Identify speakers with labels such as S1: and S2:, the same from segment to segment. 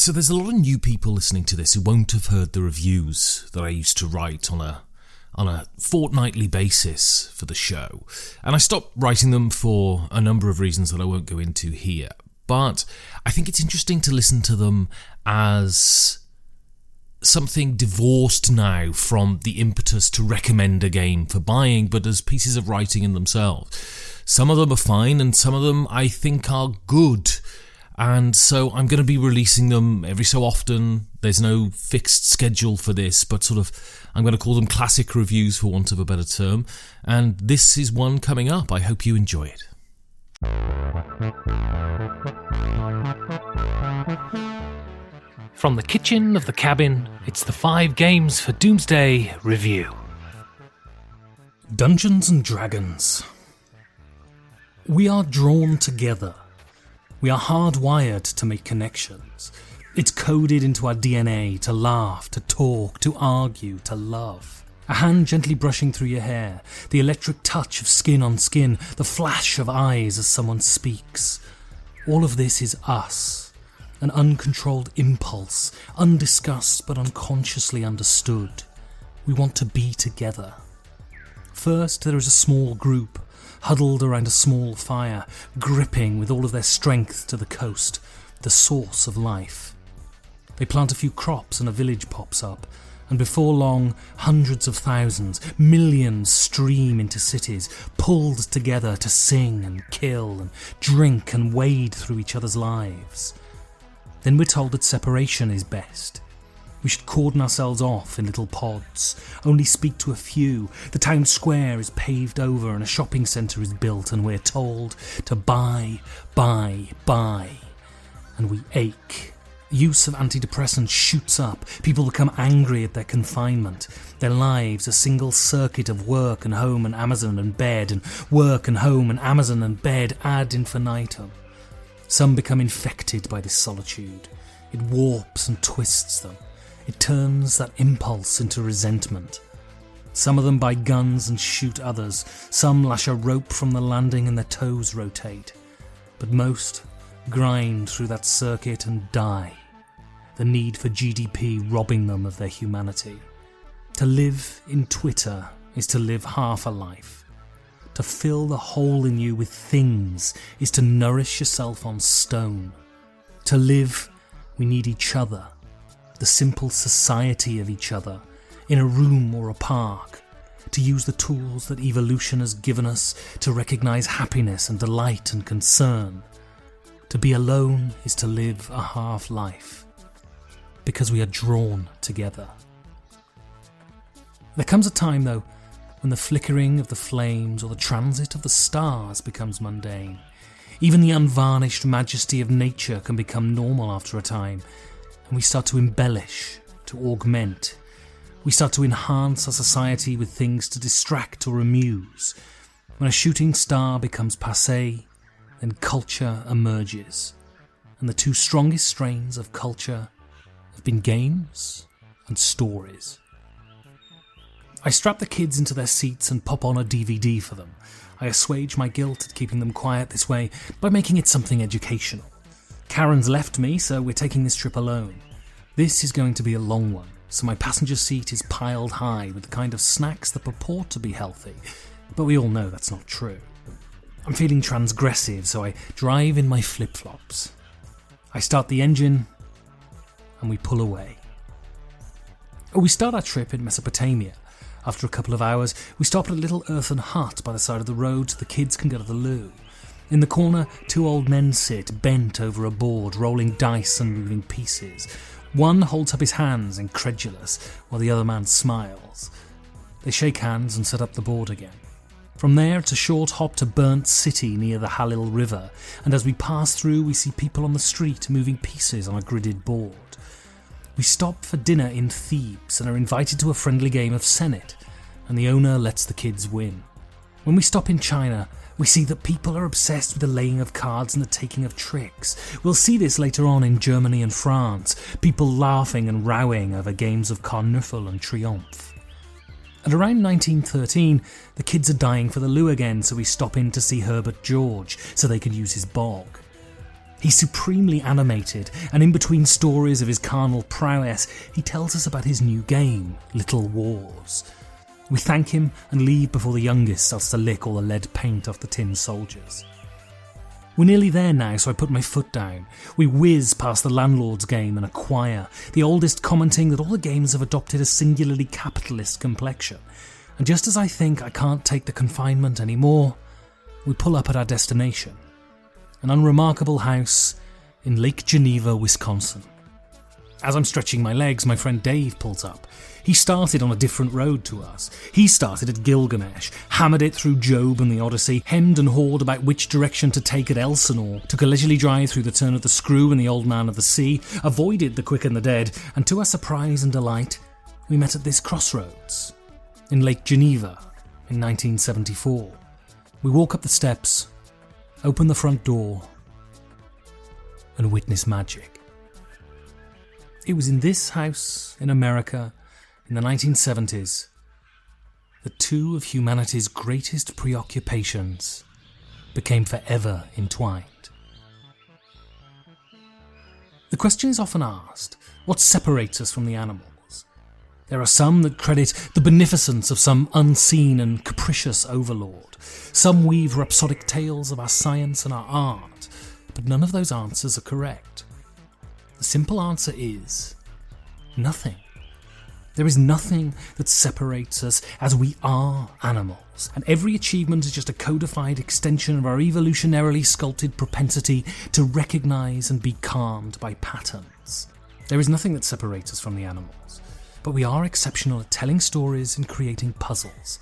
S1: So there's a lot of new people listening to this who won't have heard the reviews that I used to write on a fortnightly basis for the show. And I stopped writing them for a number of reasons that I won't go into here. But I think it's interesting to listen to them as something divorced now from the impetus to recommend a game for buying, but as pieces of writing in themselves. Some of them are fine, and some of them I think are good. And so I'm going to be releasing them every so often. There's no fixed schedule for this, but sort of I'm going to call them classic reviews for want of a better term. And this is one coming up. I hope you enjoy it.
S2: From the kitchen of the cabin, it's the 5 Games for Doomsday review. Dungeons and Dragons. We are drawn together. We are hardwired to make connections. It's coded into our DNA to laugh, to talk, to argue, to love. A hand gently brushing through your hair, the electric touch of skin on skin, the flash of eyes as someone speaks. All of this is us. An uncontrolled impulse, undiscussed but unconsciously understood. We want to be together. First, there is a small group, huddled around a small fire, gripping with all of their strength to the coast, the source of life. They plant a few crops and a village pops up, and before long, hundreds of thousands, millions stream into cities, pulled together to sing and kill and drink and wade through each other's lives. Then we're told that separation is best. We should cordon ourselves off in little pods, only speak to a few. The town square is paved over and a shopping centre is built, and we're told to buy. And we ache. Use of antidepressants shoots up. People become angry at their confinement. Their lives a single circuit of work and home and Amazon and bed, and work and home and Amazon and bed ad infinitum. Some become infected by this solitude. It warps and twists them. It turns that impulse into resentment. Some of them buy guns and shoot others. Some lash a rope from the landing and their toes rotate. But most grind through that circuit and die. The need for GDP robbing them of their humanity. To live in Twitter is to live half a life. To fill the hole in you with things is to nourish yourself on stone. To live, we need each other. The simple society of each other, in a room or a park, to use the tools that evolution has given us to recognise happiness and delight and concern. To be alone is to live a half-life, because we are drawn together. There comes a time, though, when the flickering of the flames or the transit of the stars becomes mundane. Even the unvarnished majesty of nature can become normal after a time, and we start to embellish, to augment. We start to enhance our society with things to distract or amuse. When a shooting star becomes passé, then culture emerges. And the 2 strongest strains of culture have been games and stories. I strap the kids into their seats and pop on a DVD for them. I assuage my guilt at keeping them quiet this way by making it something educational. Karen's left me, so we're taking this trip alone. This is going to be a long one, so my passenger seat is piled high with the kind of snacks that purport to be healthy, but we all know that's not true. I'm feeling transgressive, so I drive in my flip-flops. I start the engine, and we pull away. We start our trip in Mesopotamia. After a couple of hours, we stop at a little earthen hut by the side of the road so the kids can go to the loo. In the corner, 2 old men sit, bent over a board, rolling dice and moving pieces. One holds up his hands, incredulous, while the other man smiles. They shake hands and set up the board again. From there, it's a short hop to Burnt City near the Halil River, and as we pass through, we see people on the street moving pieces on a gridded board. We stop for dinner in Thebes and are invited to a friendly game of Senet, and the owner lets the kids win. When we stop in China, we see that people are obsessed with the laying of cards and the taking of tricks. We'll see this later on in Germany and France, people laughing and rowing over games of Carnüffel and Triomphe. At around 1913, the kids are dying for the loo again, so we stop in to see Herbert George so they could use his bog. He's supremely animated, and in between stories of his carnal prowess, he tells us about his new game, Little Wars. We thank him and leave before the youngest starts to lick all the lead paint off the tin soldiers. We're nearly there now, so I put my foot down. We whiz past the landlord's game and acquire, the oldest commenting that all the games have adopted a singularly capitalist complexion. And just as I think I can't take the confinement anymore, we pull up at our destination. An unremarkable house in Lake Geneva, Wisconsin. As I'm stretching my legs, my friend Dave pulls up. He started on a different road to us. He started at Gilgamesh, hammered it through Job and the Odyssey, hemmed and hawed about which direction to take at Elsinore, took a leisurely drive through the Turn of the Screw and the Old Man of the Sea, avoided the Quick and the Dead, and to our surprise and delight, we met at this crossroads, in Lake Geneva, in 1974. We walk up the steps, open the front door, and witness magic. It was in this house in America in the 1970s that two of humanity's greatest preoccupations became forever entwined. The question is often asked, what separates us from the animals? There are some that credit the beneficence of some unseen and capricious overlord. Some weave rhapsodic tales of our science and our art, but none of those answers are correct. The simple answer is nothing. There is nothing that separates us, as we are animals, and every achievement is just a codified extension of our evolutionarily sculpted propensity to recognise and be calmed by patterns. There is nothing that separates us from the animals, but we are exceptional at telling stories and creating puzzles,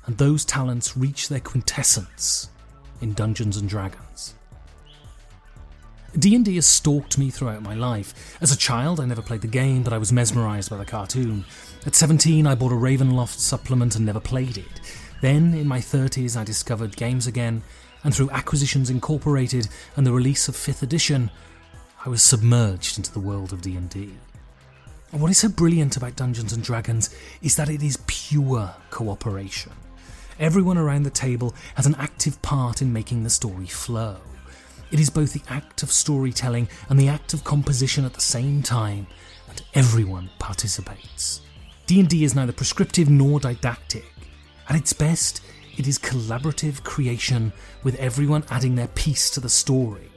S2: and those talents reach their quintessence in Dungeons and Dragons. D&D has stalked me throughout my life. As a child, I never played the game, but I was mesmerised by the cartoon. At 17, I bought a Ravenloft supplement and never played it. Then, in my 30s, I discovered games again, and through Acquisitions Incorporated and the release of 5th edition, I was submerged into the world of D&D. And what is so brilliant about Dungeons & Dragons is that it is pure cooperation. Everyone around the table has an active part in making the story flow. It is both the act of storytelling and the act of composition at the same time, and everyone participates. D&D is neither prescriptive nor didactic. At its best, it is collaborative creation with everyone adding their piece to the story.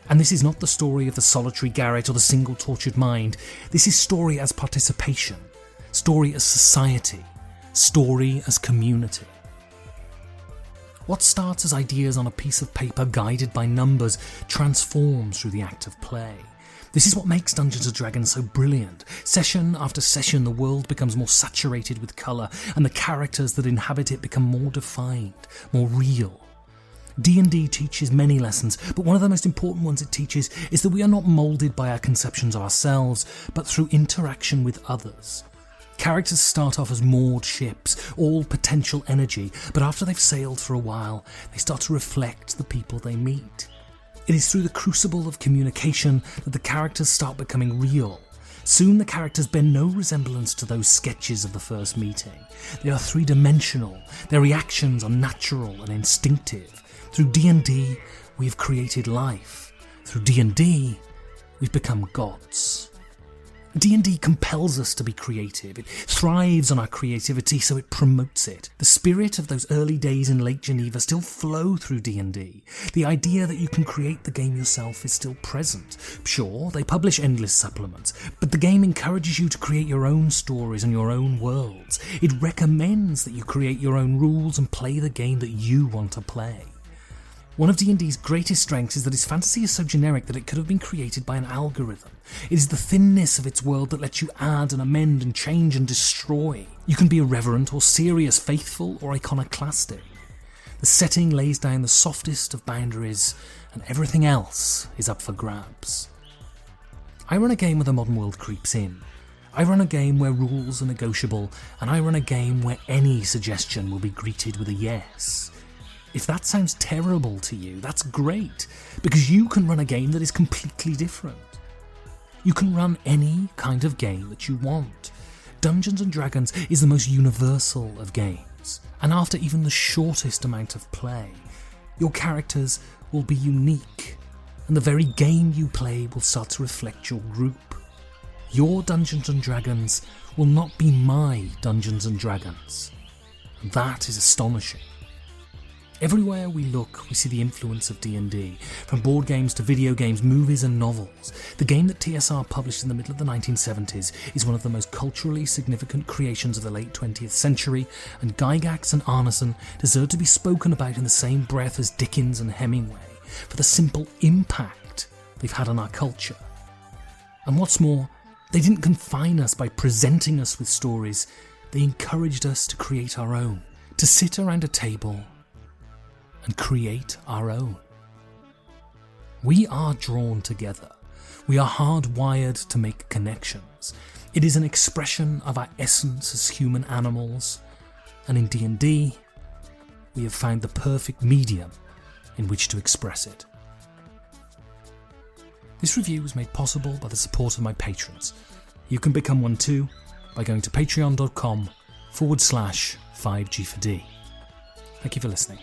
S2: And this is not the story of the solitary garret or the single tortured mind. This is story as participation, story as society, story as community. What starts as ideas on a piece of paper guided by numbers transforms through the act of play. This is what makes Dungeons & Dragons so brilliant. Session after session, the world becomes more saturated with colour, and the characters that inhabit it become more defined, more real. D&D teaches many lessons, but one of the most important ones it teaches is that we are not moulded by our conceptions of ourselves, but through interaction with others. Characters start off as moored ships, all potential energy, but after they've sailed for a while, they start to reflect the people they meet. It is through the crucible of communication that the characters start becoming real. Soon the characters bear no resemblance to those sketches of the first meeting. They are three-dimensional, their reactions are natural and instinctive. Through D&D, we have created life. Through D&D, we've become gods. D&D compels us to be creative. It thrives on our creativity, so it promotes it. The spirit of those early days in Lake Geneva still flow through D&D. The idea that you can create the game yourself is still present. Sure, they publish endless supplements, but the game encourages you to create your own stories and your own worlds. It recommends that you create your own rules and play the game that you want to play. One of D&D's greatest strengths is that its fantasy is so generic that it could have been created by an algorithm. It is the thinness of its world that lets you add and amend and change and destroy. You can be irreverent or serious, faithful or iconoclastic. The setting lays down the softest of boundaries, and everything else is up for grabs. I run a game where the modern world creeps in. I run a game where rules are negotiable, and I run a game where any suggestion will be greeted with a yes. If that sounds terrible to you, that's great, because you can run a game that is completely different. You can run any kind of game that you want. Dungeons & Dragons is the most universal of games, and after even the shortest amount of play, your characters will be unique and the very game you play will start to reflect your group. Your Dungeons & Dragons will not be my Dungeons & Dragons. And that is astonishing. Everywhere we look, we see the influence of D&D, from board games to video games, movies and novels. The game that TSR published in the middle of the 1970s is one of the most culturally significant creations of the late 20th century, and Gygax and Arneson deserve to be spoken about in the same breath as Dickens and Hemingway, for the simple impact they've had on our culture. And what's more, they didn't confine us by presenting us with stories, they encouraged us to create our own, to sit around a table and create our own. We are drawn together. We are hardwired to make connections. It is an expression of our essence as human animals, and in D&D, we have found the perfect medium in which to express it. This review was made possible by the support of my patrons. You can become one too by going to patreon.com/5G4D. Thank you for listening.